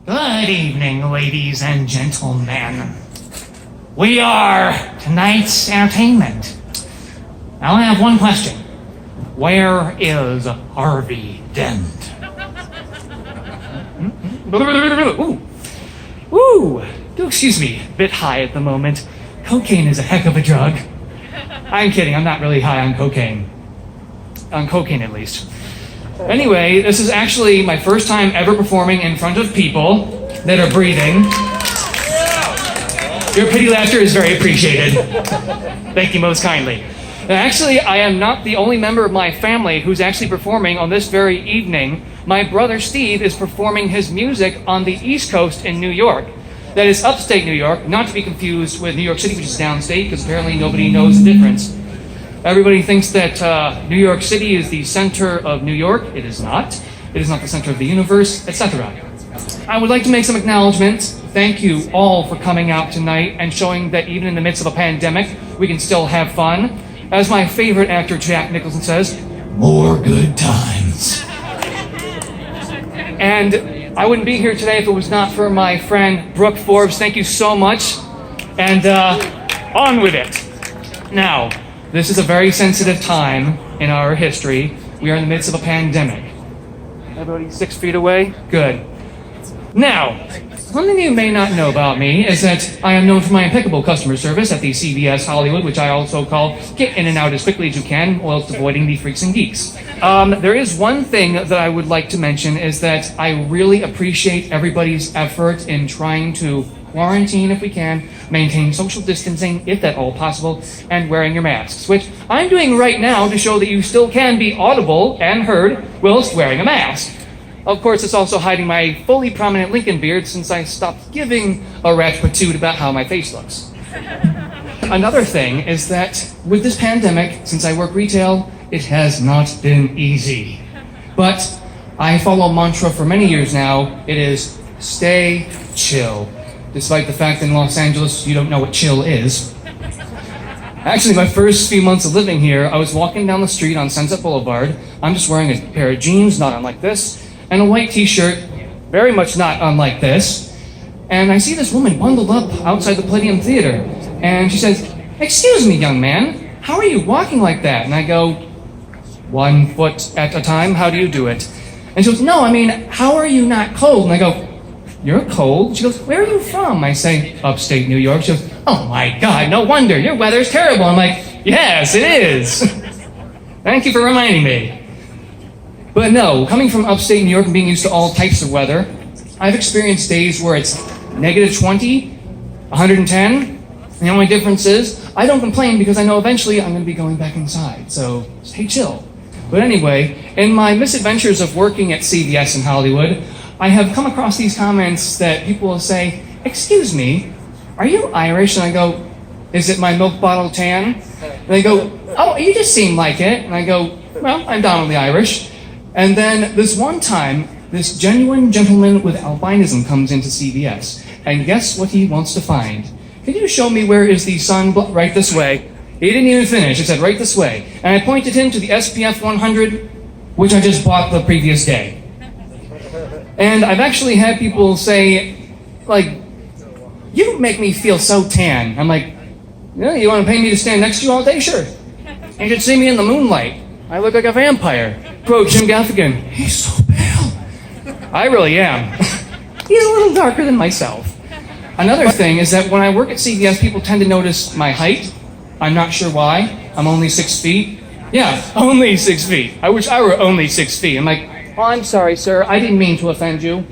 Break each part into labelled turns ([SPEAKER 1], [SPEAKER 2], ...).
[SPEAKER 1] Good evening, ladies and gentlemen. We are tonight's entertainment. I only have one question. Where is Harvey Dent? Ooh, do excuse me, a bit high at the moment. Cocaine is a heck of a drug. I'm kidding, I'm not really high on cocaine. On cocaine, at least. Anyway, this is actually my first time ever performing in front of people that are breathing. Your pity laughter is very appreciated. Thank you most kindly. Actually, I am not the only member of my family who's actually performing on this very evening. My brother Steve is performing his music on the East Coast in New York. That is upstate New York, not to be confused with New York City, which is downstate, because apparently nobody knows the difference. Everybody thinks that New York City is the center of New York. It is not. It is not the center of the universe, etc. I would like to make some acknowledgments. Thank you all for coming out tonight and showing that even in the midst of a pandemic, we can still have fun. As my favorite actor Jack Nicholson says, more good times. And I wouldn't be here today if it was not for my friend Brooke Forbes. Thank you so much. And on with it. Now, this is a very sensitive time in our history. We are in the midst of a pandemic. Everybody 6 feet away? Good. Now, something you may not know about me is that I am known for my impeccable customer service at the CVS Hollywood, which I also call get in and out as quickly as you can whilst avoiding the freaks and geeks. There is one thing that I would like to mention is that I really appreciate everybody's effort in trying to quarantine if we can, maintain social distancing if at all possible, and wearing your masks, which I'm doing right now to show that you still can be audible and heard whilst wearing a mask. Of course, it's also hiding my fully prominent Lincoln beard since I stopped giving a rat's patoot about how my face looks. Another thing is that with this pandemic, since I work retail, it has not been easy. But I follow a mantra for many years now. It is stay chill. Despite the fact that in Los Angeles, you don't know what chill is. Actually, my first few months of living here, I was walking down the street on Sunset Boulevard. I'm just wearing a pair of jeans, not unlike this, and a white t-shirt, very much not unlike this. And I see this woman bundled up outside the Palladium Theater. And she says, "Excuse me, young man, how are you walking like that?" And I go, "1 foot at a time, how do you do it?" And she goes, "No, I mean, how are you not cold?" And I go, "You're cold?" She goes, "Where are you from?" I say, "Upstate New York." She goes, "Oh my God, no wonder, your weather's terrible." I'm like, "Yes, it is." Thank you for reminding me. But no, coming from upstate New York and being used to all types of weather, I've experienced days where it's -20, 110. The only difference is, I don't complain because I know eventually I'm going to be going back inside, so stay chill. But anyway, in my misadventures of working at CVS in Hollywood, I have come across these comments that people will say, "Excuse me, are you Irish?" And I go, "Is it my milk bottle tan?" And they go, "Oh, you just seem like it." And I go, "Well, I'm dominantly Irish." And then this one time, this genuine gentleman with albinism comes into CVS. And guess what he wants to find? "Can you show me where is the sun right this way?" He didn't even finish. He said, "Right this way." And I pointed him to the SPF 100, which I just bought the previous day. And I've actually had people say, like, "You make me feel so tan." I'm like, "Yeah, you want to pay me to stand next to you all day? Sure. You should see me in the moonlight. I look like a vampire." Quote Jim Gaffigan, "He's so pale." I really am. He's a little darker than myself. Another thing is that when I work at CVS, people tend to notice my height. I'm not sure why. I'm only 6 feet. Yeah, only 6 feet. I wish I were only 6 feet. I'm like, "Oh, I'm sorry, sir. I didn't mean to offend you."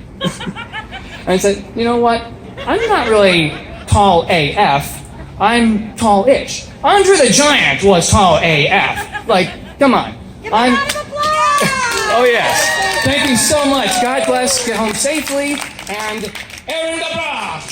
[SPEAKER 1] And I said, "You know what? I'm not really tall AF. I'm tall-ish. Andre the Giant was tall AF. Like, come on. I'm." Oh yes. Thank you so much. God bless. Get home safely. And Eirinn the brach.